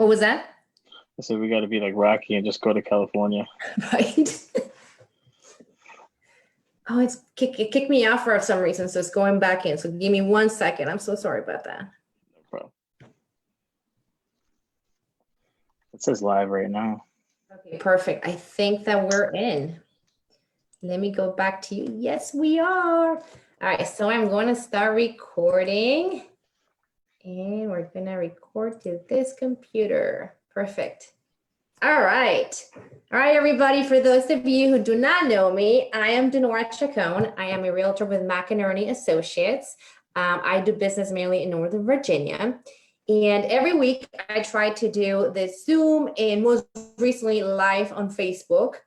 What was that? I said we got to be like Rocky and just go to California. Right. Oh, it kicked me out for some reason, so it's going back in. So give me 1 second. I'm so sorry about that. No problem. It says live right now. Okay, perfect. I think that we're in. Let me go back to you. Yes, we are. All right, so I'm going to start recording. And we're going to record to this computer. Perfect. All right. All right, everybody. For those of you who do not know me, I am Dinora Chacon. I am a realtor with McInerney Associates. I do business mainly in Northern Virginia. And every week I try to do this Zoom and most recently live on Facebook.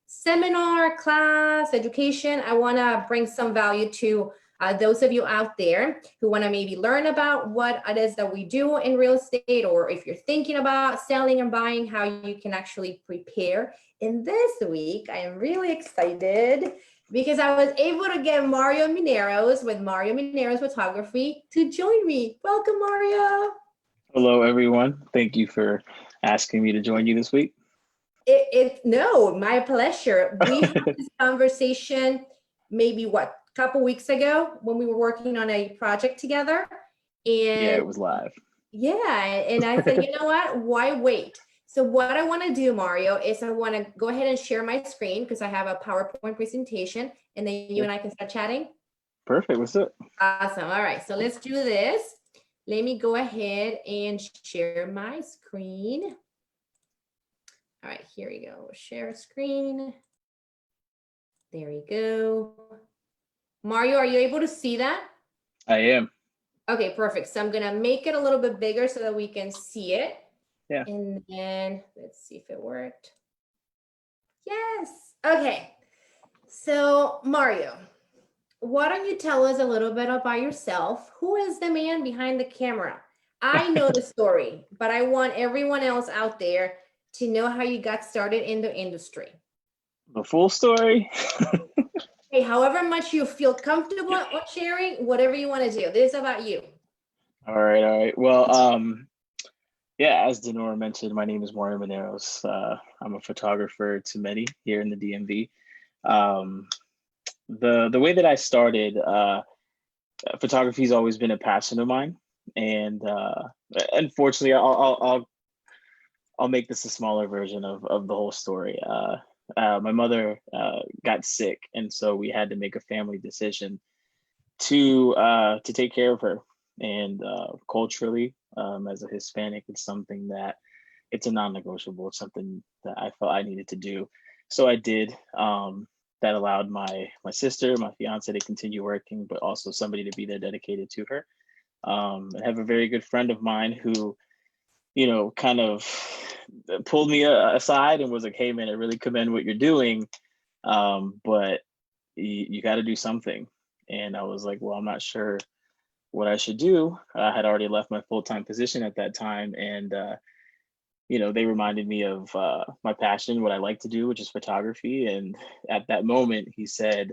Seminar, class, education. I want to bring some value to those of you out there who want to maybe learn about what it is that we do in real estate, or if you're thinking about selling and buying, how you can actually prepare. And this week, I am really excited because I was able to get Mariomineros with Mariomineros Photography to join me. Welcome, Mario. Hello, everyone. Thank you for asking me to join you this week. No, my pleasure. We had this conversation maybe couple weeks ago when we were working on a project together. And yeah, it was live. Yeah, and I said, you know what? Why wait? So what I want to do, Mario, is I want to go ahead and share my screen because I have a PowerPoint presentation, and then you and I can start chatting. Perfect. What's up? Awesome. All right, so let's do this. Let me go ahead and share my screen. All right, here we go. Share screen. There we go. Mario, are you able to see that? I am. Okay, perfect. So I'm going to make it a little bit bigger so that we can see it. Yeah. And then let's see if it worked. Yes. Okay. So Mario, why don't you tell us a little bit about yourself? Who is the man behind the camera? I know the story, but I want everyone else out there to know how you got started in the industry. The full story? Hey, however much you feel comfortable sharing, whatever you want to do. This is about you. All right. Well, yeah, as Dinora mentioned, my name is Mariomineros. I'm a photographer to many here in the DMV. The way that I started, photography has always been a passion of mine, and unfortunately, I'll make this a smaller version of the whole story. My mother got sick, and so we had to make a family decision to take care of her. And culturally, as a Hispanic, it's something that it's a non-negotiable. It's something that I felt I needed to do, so I did. That allowed my sister, my fiance, to continue working, but also somebody to be there dedicated to her. I have a very good friend of mine who, kind of pulled me aside and was like, hey man, I really commend what you're doing, but you got to do something. And I was like, well, I'm not sure what I should do. I had already left my full-time position at that time, and they reminded me of my passion, what I like to do, which is photography. And at that moment, he said,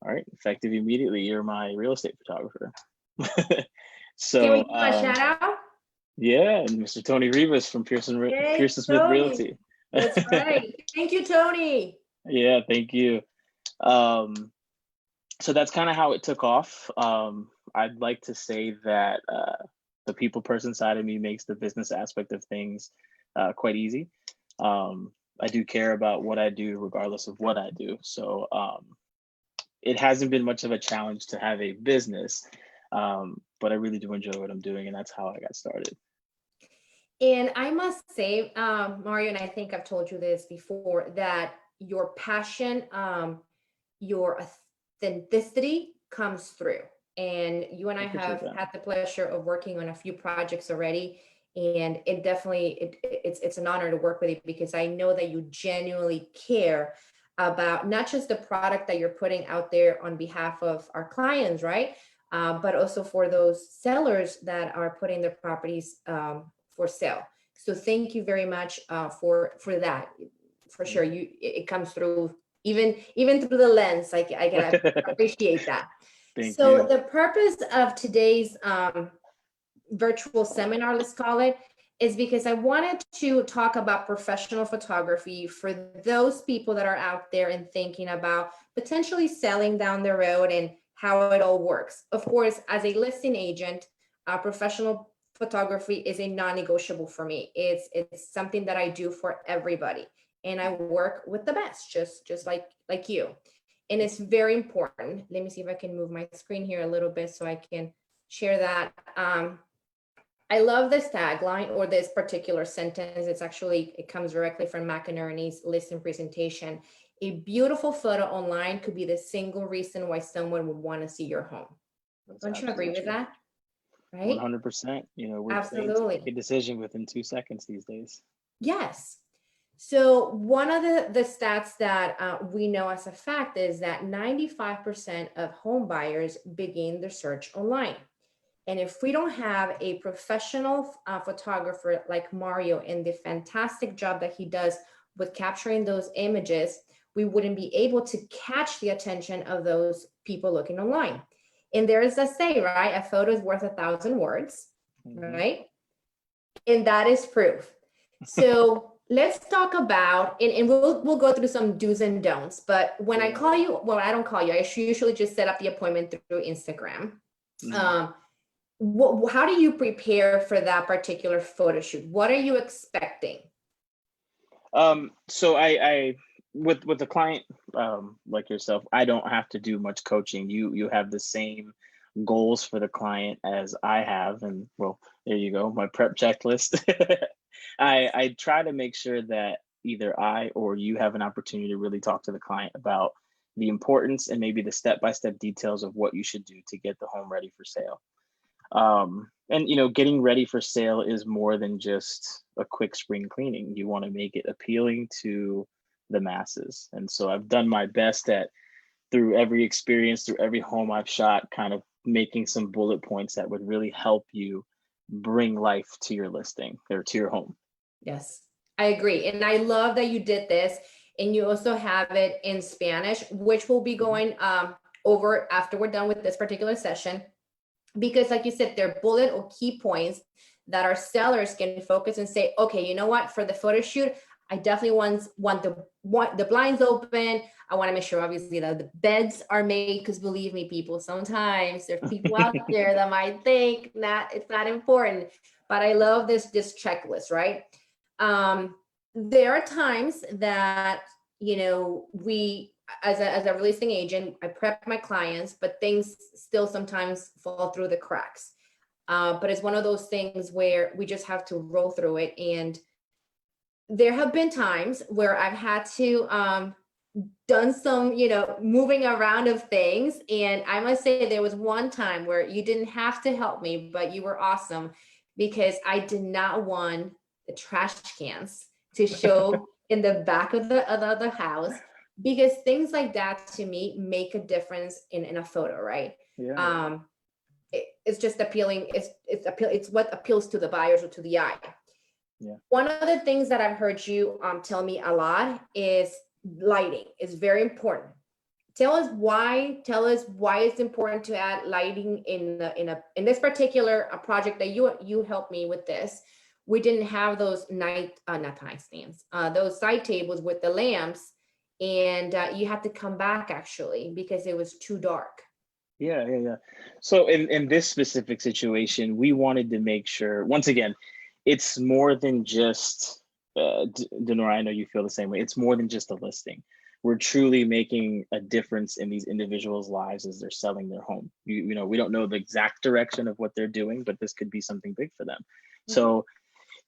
all right, effective immediately, you're my real estate photographer. So can we do a shout out? Yeah, and Mr. Tony Rivas from Pearson Smith Realty. That's right. Thank you, Tony. Yeah, thank you. So that's kind of how it took off. I'd like to say that the people person side of me makes the business aspect of things quite easy. I do care about what I do regardless of what I do. So it hasn't been much of a challenge to have a business, but I really do enjoy what I'm doing, and that's how I got started. And I must say, Mario, and I think I've told you this before, that your passion, your authenticity comes through. And you and I have had the pleasure of working on a few projects already. And it definitely, it's an honor to work with you, because I know that you genuinely care about not just the product that you're putting out there on behalf of our clients, right? But also for those sellers that are putting their properties for sale. So thank you very much for that. For sure, it comes through even through the lens. I can appreciate that. Thank so you. The purpose of today's virtual seminar, let's call it, is because I wanted to talk about professional photography for those people that are out there and thinking about potentially selling down the road and how it all works. Of course, as a listing agent, professional photography is a non-negotiable for me. It's something that I do for everybody, and I work with the best, just like you. And it's very important. Let me see if I can move my screen here a little bit so I can share that. I love this tagline or this particular sentence. It comes directly from McInerney's listing presentation. A beautiful photo online could be the single reason why someone would want to see your home. Don't you agree with that? Right? 100%. You know, we're trained to Absolutely. make a decision within 2 seconds these days. Yes. So one of the stats that we know as a fact is that 95% of home buyers begin their search online. And if we don't have a professional photographer like Mario and the fantastic job that he does with capturing those images, we wouldn't be able to catch the attention of those people looking online. And there is a say, right? A photo is worth 1,000 words, right? And that is proof. So let's talk about, and we'll go through some do's and don'ts, but when I call you, well, I don't call you, I usually just set up the appointment through Instagram. How do you prepare for that particular photo shoot? What are you expecting? So I with a client like yourself, I don't have to do much coaching. You have the same goals for the client as I have, and well, there you go, my prep checklist. I try to make sure that either I or you have an opportunity to really talk to the client about the importance and maybe the step-by-step details of what you should do to get the home ready for sale. And you know, getting ready for sale is more than just a quick spring cleaning. You want to make it appealing to the masses. And so I've done my best at, through every experience, through every home I've shot, kind of making some bullet points that would really help you bring life to your listing or to your home. Yes, I agree. And I love that you did this, and you also have it in Spanish, which we'll be going over after we're done with this particular session. Because like you said, they're bullet or key points that our sellers can focus and say, okay, you know what, for the photo shoot, I definitely want the blinds open. I want to make sure obviously that the beds are made, because believe me, people, sometimes there's people out there that might think it's not important. But I love this checklist, right? There are times that, you know, we, as a releasing agent, I prep my clients, but things still sometimes fall through the cracks. But it's one of those things where we just have to roll through it. And there have been times where I've had to done some, you know, moving around of things. And I must say there was one time where you didn't have to help me, but you were awesome, because I did not want the trash cans to show in the back of the house, because things like that to me make a difference in a photo, right? Yeah. It's just appealing. It's what appeals to the buyers or to the eye. Yeah. One of the things that I've heard you tell me a lot is lighting is very important. Tell us why it's important to add lighting in this particular project that you helped me with this. We didn't have those not nightstands, those side tables with the lamps, and you had to come back actually because it was too dark. Yeah. So in this specific situation, we wanted to make sure, once again, it's more than just, Dinora, I know you feel the same way. It's more than just a listing. We're truly making a difference in these individuals' lives as they're selling their home. You know, we don't know the exact direction of what they're doing, but this could be something big for them. Mm-hmm. So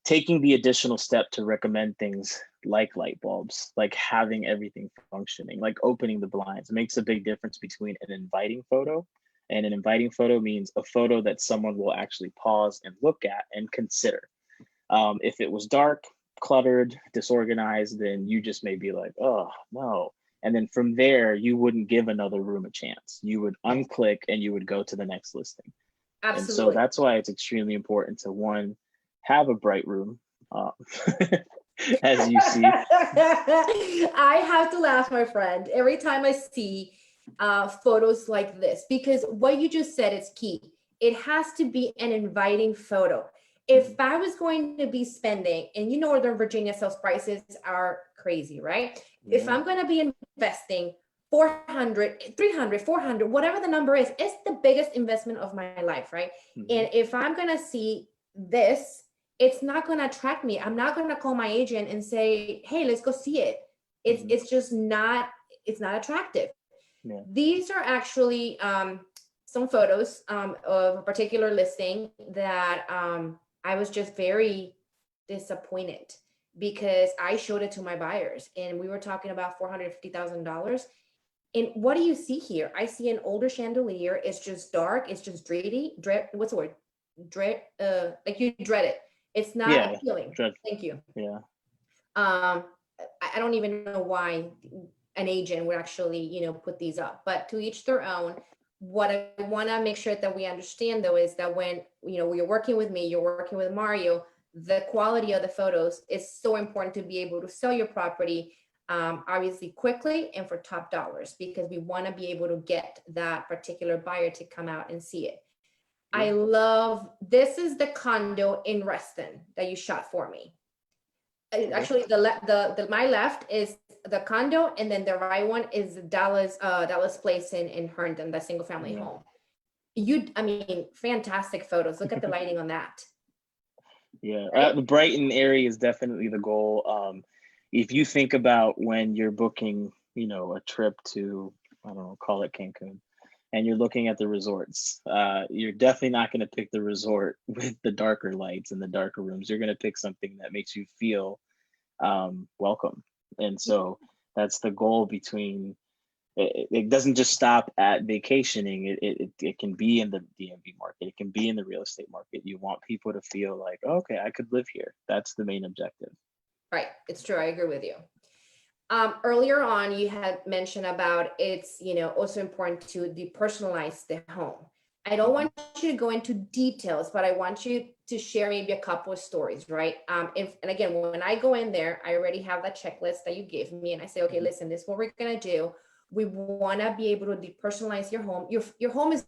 taking the additional step to recommend things like light bulbs, like having everything functioning, like opening the blinds, makes a big difference between an inviting photo. And an inviting photo means a photo that someone will actually pause and look at and consider. If it was dark, cluttered, disorganized, then you just may be like, oh no. And then from there, you wouldn't give another room a chance. You would unclick and you would go to the next listing. Absolutely. And so that's why it's extremely important to, one, have a bright room, as you see. I have to laugh, my friend, every time I see photos like this, because what you just said is key. It has to be an inviting photo. If I was going to be spending, and you know, Northern Virginia sales prices are crazy, right? Yeah. If I'm going to be investing 400, 300, 400, whatever the number is, it's the biggest investment of my life, right? And if I'm going to see this, it's not going to attract me. I'm not going to call my agent and say, hey, let's go see it. It's just not, it's not attractive. Yeah. These are actually some photos of a particular listing that I was just very disappointed because I showed it to my buyers and we were talking about $450,000. And what do you see here? I see an older chandelier. It's just dark. It's just what's the word? Like you dread it. It's not appealing. Thank you. Yeah. I don't even know why an agent would actually, you know, put these up, but to each their own. What I want to make sure that we understand though is that when, you know, you're working with me, you're working with Mario, the quality of the photos is so important to be able to sell your property obviously quickly and for top dollars, because we want to be able to get that particular buyer to come out and see it. Yeah. I love, this is the condo in Reston that you shot for me. Actually, my left is the condo, and then the right one is Dallas Place in Herndon, that single family home. I mean, fantastic photos. Look at the lighting on that. Yeah, right? The Brighton area is definitely the goal. If you think about when you're booking, you know, a trip to, I don't know, call it Cancun, and you're looking at the resorts, you're definitely not going to pick the resort with the darker lights and the darker rooms. You're going to pick something that makes you feel welcome. And so that's the goal between, it doesn't just stop at vacationing. It can be in the DMV market. It can be in the real estate market. You want people to feel like, oh, okay, I could live here. That's the main objective. Right. It's true. I agree with you. Earlier on, you had mentioned about it's, you know, also important to depersonalize the home. I don't want you to go into details, but I want you to share maybe a couple of stories, right? And again, when I go in there, I already have that checklist that you gave me, and I say, okay, listen, this is what we're gonna do. We want to be able to depersonalize your home. Your home is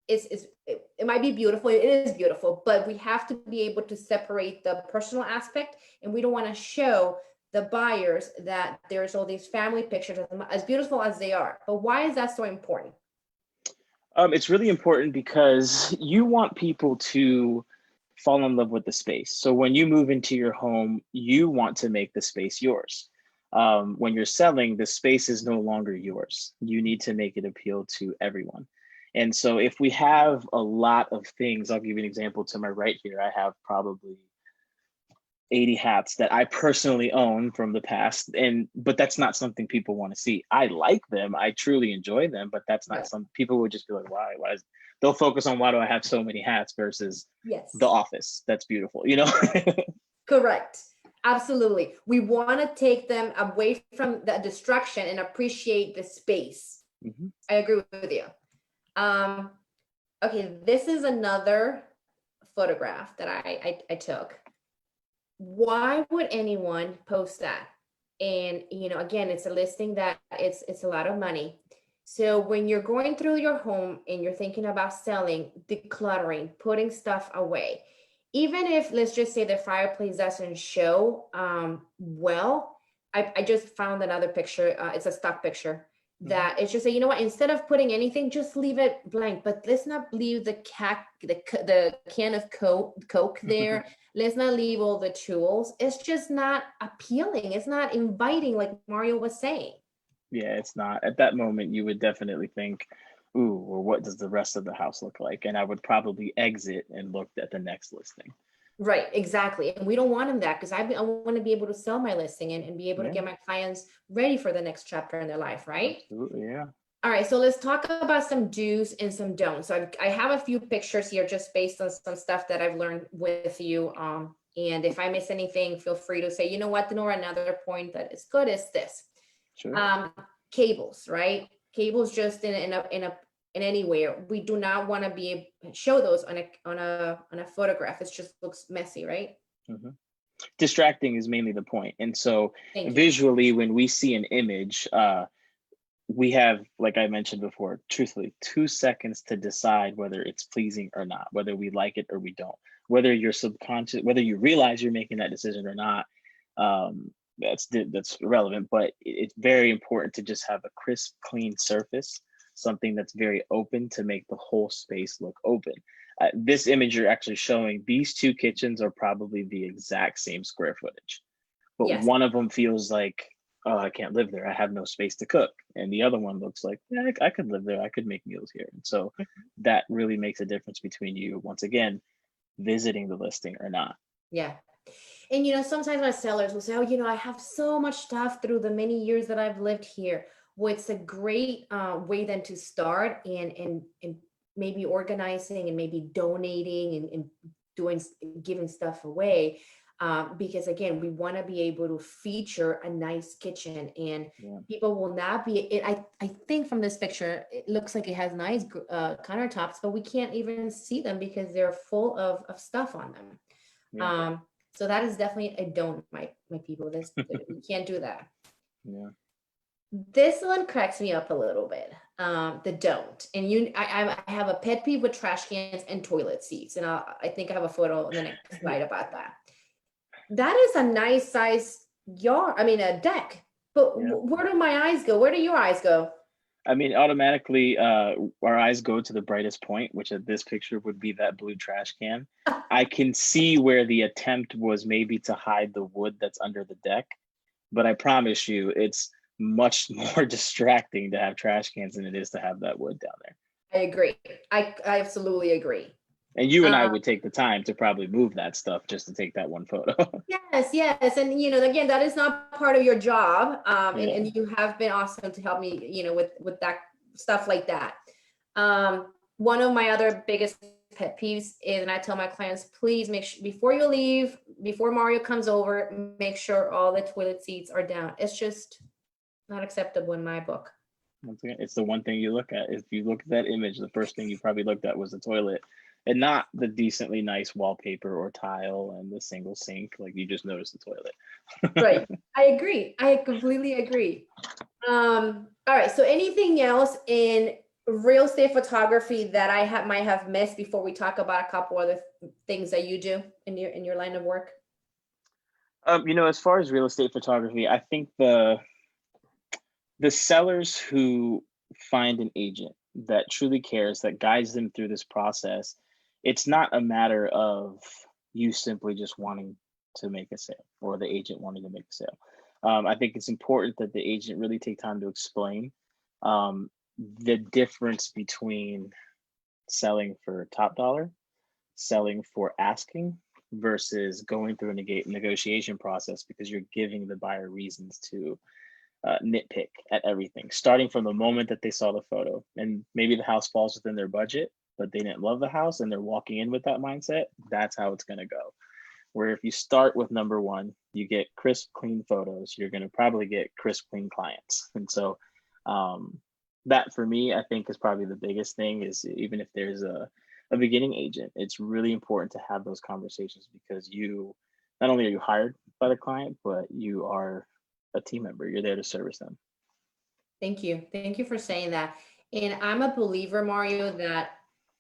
it might be beautiful. It is beautiful, but we have to be able to separate the personal aspect, and we don't want to show the buyers that there's all these family pictures of them, as beautiful as they are. But why is that so important? It's really important because you want people to fall in love with the space. So when you move into your home, you want to make the space yours. When you're selling, the space is no longer yours. You need to make it appeal to everyone. And so if we have a lot of things, I'll give you an example. To my right here, I have probably 80 hats that I personally own from the past, but that's not something people want to see. I like them, I truly enjoy them, but that's not some people would just be like, why is, they'll focus on why do I have so many hats versus the office. That's beautiful, you know? Correct. Absolutely. We want to take them away from the distraction and appreciate the space. I agree with you. Okay, this is another photograph that I took. Why would anyone post that? And, you know, again, it's a listing that it's a lot of money. So when you're going through your home and you're thinking about selling, decluttering, putting stuff away, even if, let's just say, the fireplace doesn't show well, I just found another picture. It's a stock picture that it's just, you know what, instead of putting anything, just leave it blank. But let's not leave the can of Coke there. Let's not leave all the tools. It's just not appealing. It's not inviting, like Mario was saying. Yeah, it's not. At that moment, you would definitely think, ooh, well, what does the rest of the house look like? And I would probably exit and look at the next listing. Right, exactly. And we don't want them that, because I want to be able to sell my listing and be able to get my clients ready for the next chapter in their life, right? Absolutely, yeah. All right, so let's talk about some do's and some don'ts. So I have a few pictures here just based on some stuff that I've learned with you. And if I miss anything, feel free to say, you know what, Dinora, another point that is good is this. Sure. Cables, right? Cables just in anywhere. We do not want to show those on a photograph. It just looks messy, right? Distracting is mainly the point. And so visually, when we see an image, we have, like I mentioned before, truthfully, 2 seconds to decide whether it's pleasing or not, whether we like it or we don't. whether you're subconscious, whether you realize you're making that decision or not, that's irrelevant. But it's very important to just have a crisp, clean surface, something that's very open to make the whole space look open. This image you're actually showing, these two kitchens are probably the exact same square footage, but Yes. one of them feels like, oh, I can't live there, I have no space to cook. And the other one looks like, yeah, I could live there, I could make meals here. And so that really makes a difference between you, once again, visiting the listing or not. Yeah. And, sometimes my sellers will say, oh, I have so much stuff through the many years that I've lived here. Well, it's a great way then to start and maybe organizing and maybe donating and giving stuff away. Because again, we want to be able to feature a nice kitchen, and people will not be, I think from this picture, it looks like it has nice countertops, but we can't even see them because they're full of stuff on them. Yeah. So that is definitely a don't, my people. We can't do that. Yeah. This one cracks me up a little bit. The don't, and I have a pet peeve with trash cans and toilet seats, and I think I have a photo on the next slide about that. That is a nice size a deck, but where do my eyes go? Where do your eyes go? I mean, automatically, our eyes go to the brightest point, which at this picture would be that blue trash can. I can see where the attempt was maybe to hide the wood that's under the deck, but I promise you, it's much more distracting to have trash cans than it is to have that wood down there. I agree. I absolutely agree. And you and I would take the time to probably move that stuff just to take that one photo. Yes. And, again, that is not part of your job. And you have been awesome to help me, with that stuff like that. One of my other biggest pet peeves is, and I tell my clients, please make sure before you leave, before Mario comes over, make sure all the toilet seats are down. It's just not acceptable in my book. Once again, it's the one thing you look at. If you look at that image, the first thing you probably looked at was the toilet, and not the decently nice wallpaper or tile and the single sink. Like, you just noticed the toilet. Right. I agree. I completely agree. All right. So anything else in real estate photography that I might have missed before we talk about a couple other things that you do in your line of work? As far as real estate photography, I think the sellers who find an agent that truly cares, that guides them through this process, it's not a matter of you simply just wanting to make a sale or the agent wanting to make a sale. I think it's important that the agent really take time to explain the difference between selling for top dollar, selling for asking, versus going through a negotiation process, because you're giving the buyer reasons to nitpick at everything, starting from the moment that they saw the photo. And maybe the house falls within their budget, but they didn't love the house and they're walking in with that mindset. That's how it's going to go. Where if you start with number one, you get crisp, clean photos, you're going to probably get crisp, clean clients. And so that for me, I think is probably the biggest thing, is even if there's a beginning agent, it's really important to have those conversations, because not only are you hired by the client, but you are a team member. You're there to service them. Thank you. Thank you for saying that. And I'm a believer, Mario, that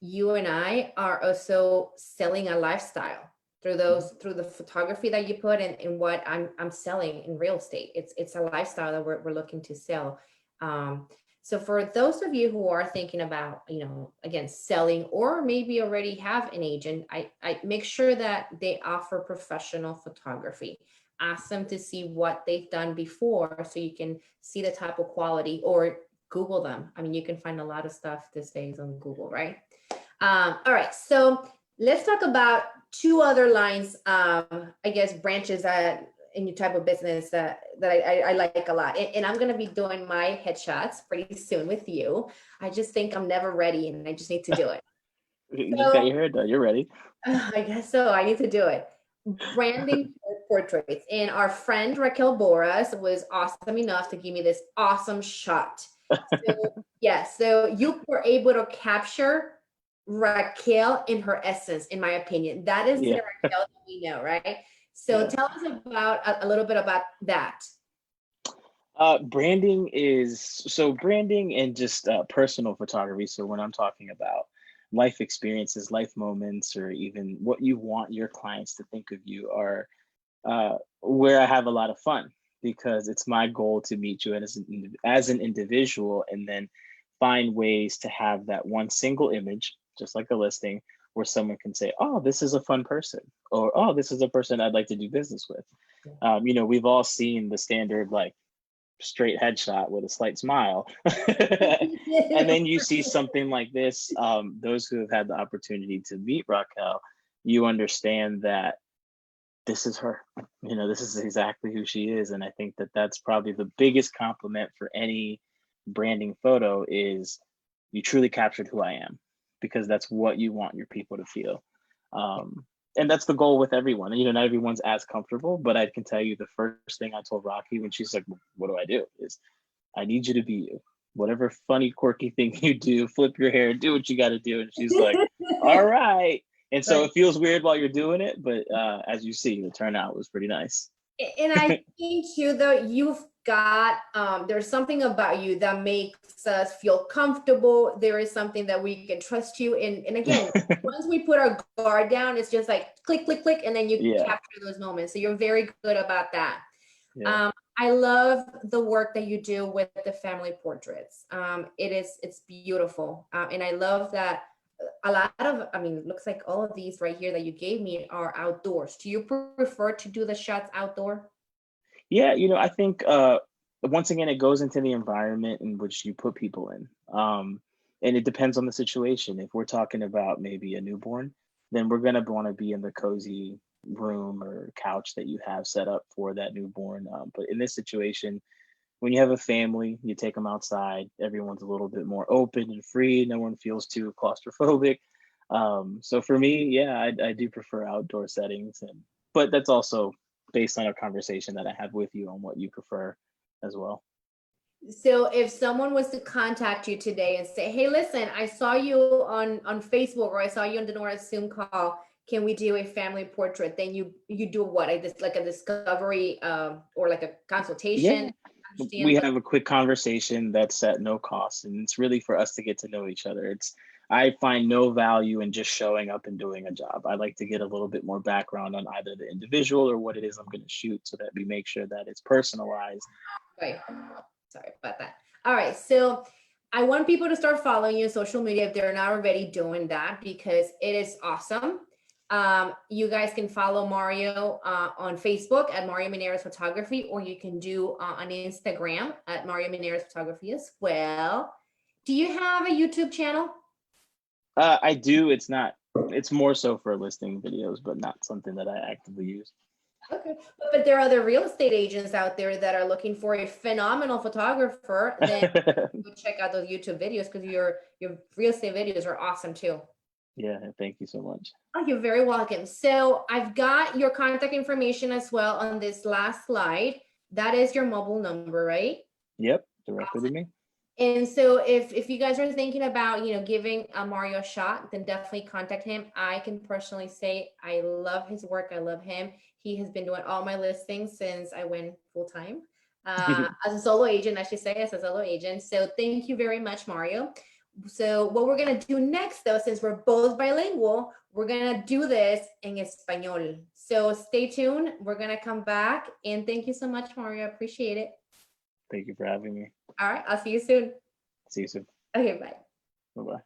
you and I are also selling a lifestyle through the photography that you put in what I'm selling in real estate. It's a lifestyle that we're looking to sell. So for those of you who are thinking about, again, selling, or maybe already have an agent, I make sure that they offer professional photography. Ask them to see what they've done before, so you can see the type of quality, or Google them. I mean, you can find a lot of stuff these days on Google, right? All right, so let's talk about two other lines, branches that in your type of business that I like a lot. And I'm going to be doing my headshots pretty soon with you. I just think I'm never ready, and I just need to do it. You just got your hair done. You're ready. I guess so. I need to do it. Branding portraits. And our friend Raquel Boras was awesome enough to give me this awesome shot. So you were able to capture Raquel in her essence, in my opinion. That is the Raquel that we know, right? So tell us about a little bit about that. Branding and just personal photography. So when I'm talking about life experiences, life moments, or even what you want your clients to think of you are where I have a lot of fun, because it's my goal to meet you as an individual, and then find ways to have that one single image, just like a listing, where someone can say, oh, this is a fun person, or oh, this is a person I'd like to do business with. You know, we've all seen the standard like straight headshot with a slight smile. And then you see something like this. Those who have had the opportunity to meet Raquel, you understand that this is her. You know, this is exactly who she is. And I think that that's probably the biggest compliment for any branding photo, is you truly captured who I am, because that's what you want your people to feel. And that's the goal with everyone. You know, not everyone's as comfortable, but I can tell you the first thing I told Rocky when she's like, what do I do? Is I need you to be you. Whatever funny, quirky thing you do, flip your hair, do what you got to do. And she's like, all right. And so Right. it feels weird while you're doing it, but as you see, the turnout was pretty nice. And I think too, though, you've got there's something about you that makes us feel comfortable. There is something that we can trust you. And again, once we put our guard down, it's just like click, click, click, and then you Yeah. capture those moments. So you're very good about that. Yeah. I love the work that you do with the family portraits. It's beautiful. And I love that a lot of, I mean, looks like all of these right here that you gave me are outdoors. Do you prefer to do the shots outdoor? Yeah, you know, I think once again, it goes into the environment in which you put people in. And it depends on the situation. If we're talking about maybe a newborn, then we're going to want to be in the cozy room or couch that you have set up for that newborn. But in this situation, when you have a family, you take them outside, everyone's a little bit more open and free. No one feels too claustrophobic. So for me, yeah, I do prefer outdoor settings, but that's also based on a conversation that I have with you on what you prefer as well. So if someone was to contact you today and say, "Hey, listen, I saw you on Facebook, or I saw you on Dinora's Zoom call. Can we do a family portrait?" Then you do what? Like a discovery or like a Yeah, consultation? we Understand what? have a quick conversation that's at no cost, and it's really for us to get to know each other. I find no value in just showing up and doing a job. I like to get a little bit more background on either the individual or what it is I'm going to shoot, so that we make sure that it's personalized. Right. Sorry about that. All right. So I want people to start following you on social media if they're not already doing that, because it is awesome. You guys can follow Mario on Facebook at Mario Mineros Photography, or you can do on Instagram at Mario Mineros Photography as well. Do you have a YouTube channel? I do. It's more so for listing videos, but not something that I actively use. Okay, but there are other real estate agents out there that are looking for a phenomenal photographer. Then go check out those YouTube videos, because your real estate videos are awesome too. Yeah, thank you so much. Oh, you're very welcome. So I've got your contact information as well on this last slide. That is your mobile number, right? Yep, directly to me. And so if you guys are thinking about, giving Mario a shot, then definitely contact him. I can personally say I love his work. I love him. He has been doing all my listings since I went full time as a solo agent, I should say, as a solo agent. So thank you very much, Mario. So what we're gonna do next, though, since we're both bilingual, we're gonna do this in Espanol. So stay tuned. We're gonna come back, and thank you so much, Mario. I appreciate it. Thank you for having me. All right, I'll see you soon. See you soon. Okay, bye. Bye bye.